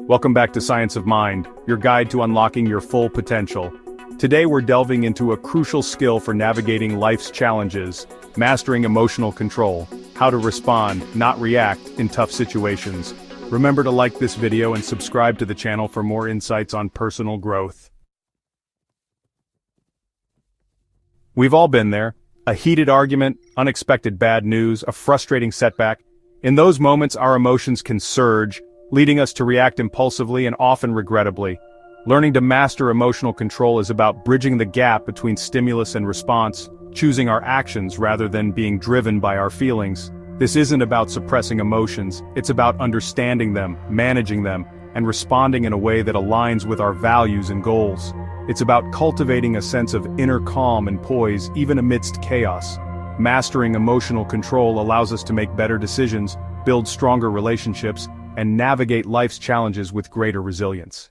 Welcome back to Science of Mind, your guide to unlocking your full potential. Today we're delving into a crucial skill for navigating life's challenges, mastering emotional control, how to respond, not react, in tough situations. Remember to like this video and subscribe to the channel for more insights on personal growth. We've all been there. A heated argument, unexpected bad news, a frustrating setback. In those moments our emotions can surge, leading us to react impulsively and often regrettably. Learning to master emotional control is about bridging the gap between stimulus and response, choosing our actions rather than being driven by our feelings. This isn't about suppressing emotions, it's about understanding them, managing them, and responding in a way that aligns with our values and goals. It's about cultivating a sense of inner calm and poise even amidst chaos. Mastering emotional control allows us to make better decisions, build stronger relationships, and navigate life's challenges with greater resilience.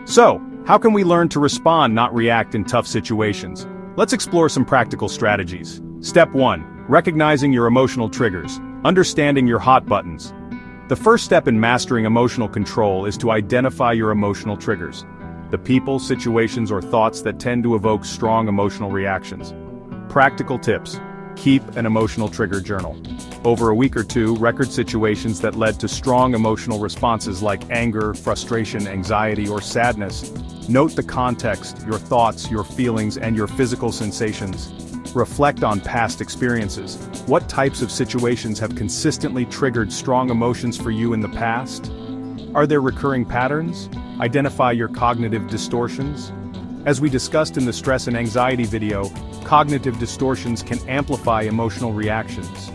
So, how can we learn to respond, not react in tough situations? Let's explore some practical strategies. Step 1. Recognizing your emotional triggers. Understanding your hot buttons. The first step in mastering emotional control is to identify your emotional triggers. The people, situations, or thoughts that tend to evoke strong emotional reactions. Practical tips. Keep an emotional trigger journal. Over a week or two, record situations that led to strong emotional responses like anger, frustration, anxiety, or sadness. Note the context, your thoughts, your feelings, and your physical sensations. Reflect on past experiences. What types of situations have consistently triggered strong emotions for you in the past? Are there recurring patterns? Identify your cognitive distortions. As we discussed in the stress and anxiety video, cognitive distortions can amplify emotional reactions.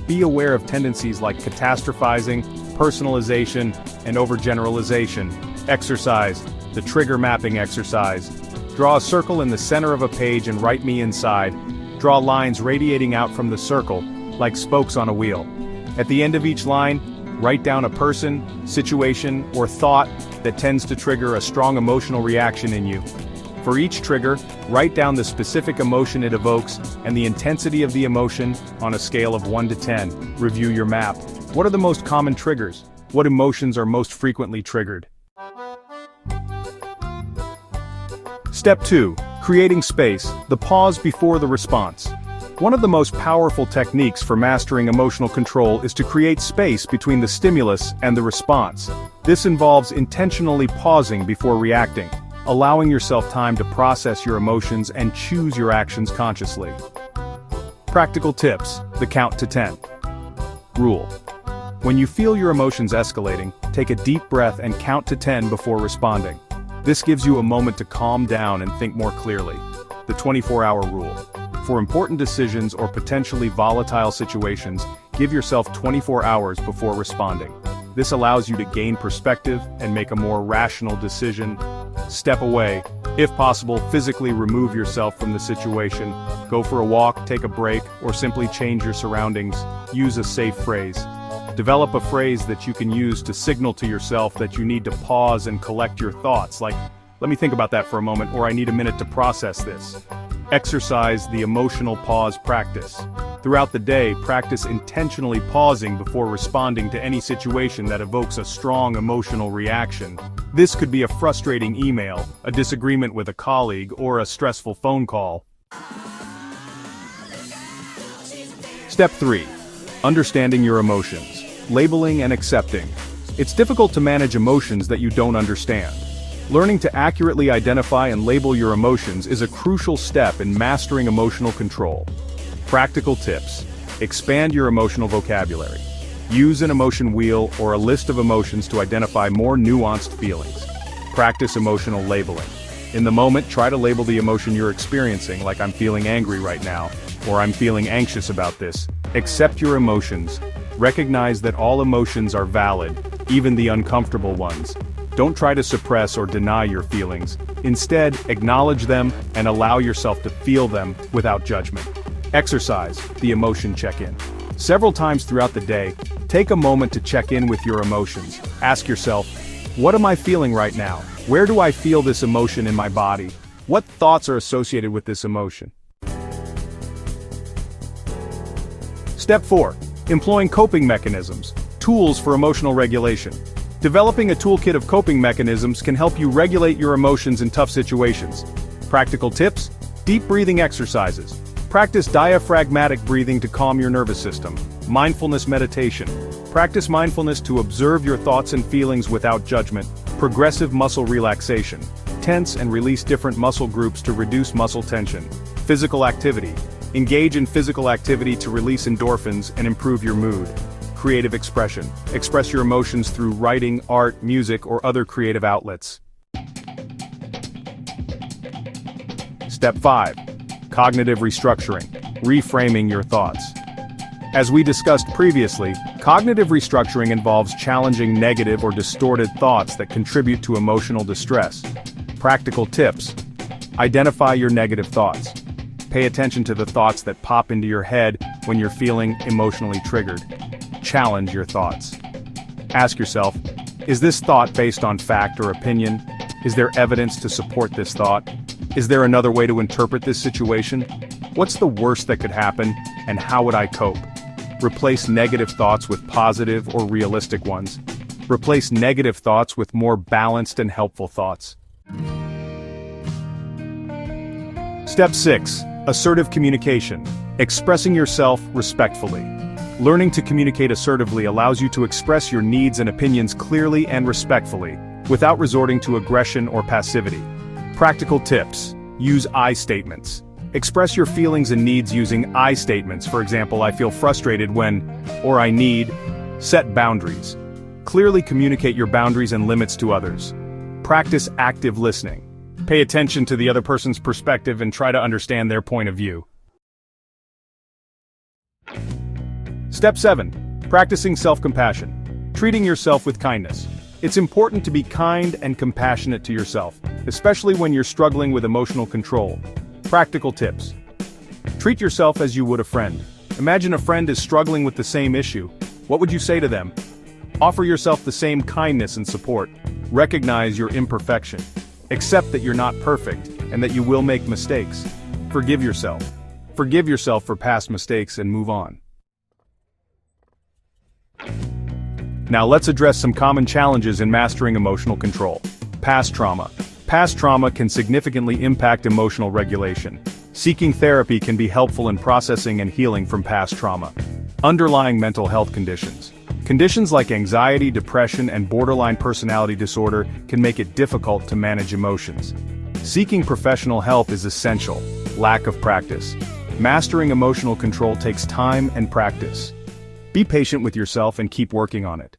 Be aware of tendencies like catastrophizing, personalization, and overgeneralization. Exercise, the trigger mapping exercise. Draw a circle in the center of a page and write "me" inside. Draw lines radiating out from the circle, like spokes on a wheel. At the end of each line, write down a person, situation, or thought that tends to trigger a strong emotional reaction in you. For each trigger, write down the specific emotion it evokes and the intensity of the emotion on a scale of 1 to 10. Review your map. What are the most common triggers? What emotions are most frequently triggered? Step 2. Creating space, the pause before the response. One of the most powerful techniques for mastering emotional control is to create space between the stimulus and the response. This involves intentionally pausing before reacting, allowing yourself time to process your emotions and choose your actions consciously. Practical tips, the count to 10. Rule. When you feel your emotions escalating, take a deep breath and count to 10 before responding. This gives you a moment to calm down and think more clearly. The 24-hour rule. For important decisions or potentially volatile situations, give yourself 24 hours before responding. This allows you to gain perspective and make a more rational decision. Step away. If possible, physically remove yourself from the situation. Go for a walk, take a break, or simply change your surroundings. Use a safe phrase. Develop a phrase that you can use to signal to yourself that you need to pause and collect your thoughts, like, "Let me think about that for a moment," or "I need a minute to process this." Exercise the emotional pause practice. Throughout the day, practice intentionally pausing before responding to any situation that evokes a strong emotional reaction. This could be a frustrating email, a disagreement with a colleague, or a stressful phone call. Step 3. Understanding your emotions. Labeling and accepting. It's difficult to manage emotions that you don't understand. Learning to accurately identify and label your emotions is a crucial step in mastering emotional control. Practical tips. Expand your emotional vocabulary. Use an emotion wheel or a list of emotions to identify more nuanced feelings. Practice emotional labeling. In the moment, try to label the emotion you're experiencing, like "I'm feeling angry right now," or "I'm feeling anxious about this." Accept your emotions. Recognize that all emotions are valid, even the uncomfortable ones. Don't try to suppress or deny your feelings. Instead, acknowledge them and allow yourself to feel them without judgment. Exercise the emotion check-in. Several times throughout the day, take a moment to check in with your emotions. Ask yourself, what am I feeling right now? Where do I feel this emotion in my body? What thoughts are associated with this emotion? Step 4. Employing coping mechanisms. Tools for emotional regulation. Developing a toolkit of coping mechanisms can help you regulate your emotions in tough situations. Practical tips: deep breathing exercises. Practice diaphragmatic breathing to calm your nervous system. Mindfulness meditation. Practice mindfulness to observe your thoughts and feelings without judgment. Progressive muscle relaxation. Tense and release different muscle groups to reduce muscle tension. Physical activity. Engage in physical activity to release endorphins and improve your mood. Creative expression. Express your emotions through writing, art, music, or other creative outlets. Step 5. Cognitive restructuring. Reframing your thoughts. As we discussed previously, cognitive restructuring involves challenging negative or distorted thoughts that contribute to emotional distress. Practical tips: identify your negative thoughts. Pay attention to the thoughts that pop into your head when you're feeling emotionally triggered. Challenge your thoughts. Ask yourself, is this thought based on fact or opinion? Is there evidence to support this thought? Is there another way to interpret this situation? What's the worst that could happen, and how would I cope? Replace negative thoughts with positive or realistic ones. Replace negative thoughts with more balanced and helpful thoughts. Step 6. Assertive communication. Expressing yourself respectfully. Learning to communicate assertively allows you to express your needs and opinions clearly and respectfully, without resorting to aggression or passivity. Practical tips: use I statements. Express your feelings and needs using I statements. For example, I feel frustrated when, or I need. Set boundaries. Clearly communicate your boundaries and limits to others. Practice active listening. Pay attention to the other person's perspective and try to understand their point of view. Step 7. Practicing self-compassion. Treating yourself with kindness. It's important to be kind and compassionate to yourself, especially when you're struggling with emotional control. Practical tips: treat yourself as you would a friend. Imagine a friend is struggling with the same issue. What would you say to them? Offer yourself the same kindness and support. Recognize your imperfection. Accept that you're not perfect and that you will make mistakes. Forgive yourself. Forgive yourself for past mistakes and move on. Now let's address some common challenges in mastering emotional control. Past trauma. Past trauma can significantly impact emotional regulation. Seeking therapy can be helpful in processing and healing from past trauma. Underlying mental health conditions. Conditions like anxiety, depression, and borderline personality disorder can make it difficult to manage emotions. Seeking professional help is essential. Lack of practice. Mastering emotional control takes time and practice. Be patient with yourself and keep working on it.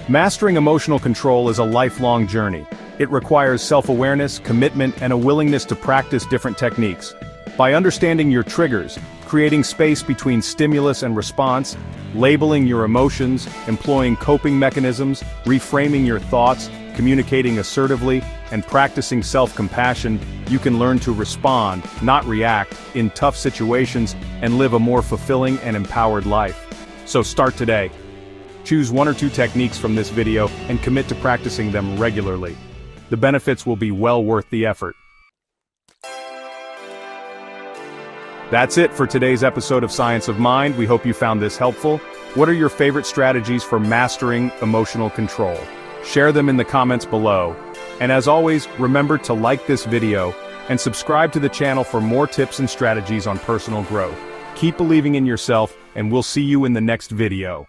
Mastering emotional control is a lifelong journey. It requires self-awareness, commitment, and a willingness to practice different techniques. By understanding your triggers, creating space between stimulus and response, labeling your emotions, employing coping mechanisms, reframing your thoughts, communicating assertively, and practicing self-compassion, you can learn to respond, not react, in tough situations and live a more fulfilling and empowered life. So start today. Choose 1 or 2 techniques from this video and commit to practicing them regularly. The benefits will be well worth the effort. That's it for today's episode of Science of Mind. We hope you found this helpful. What are your favorite strategies for mastering emotional control? Share them in the comments below. And as always, remember to like this video and subscribe to the channel for more tips and strategies on personal growth. Keep believing in yourself, and we'll see you in the next video.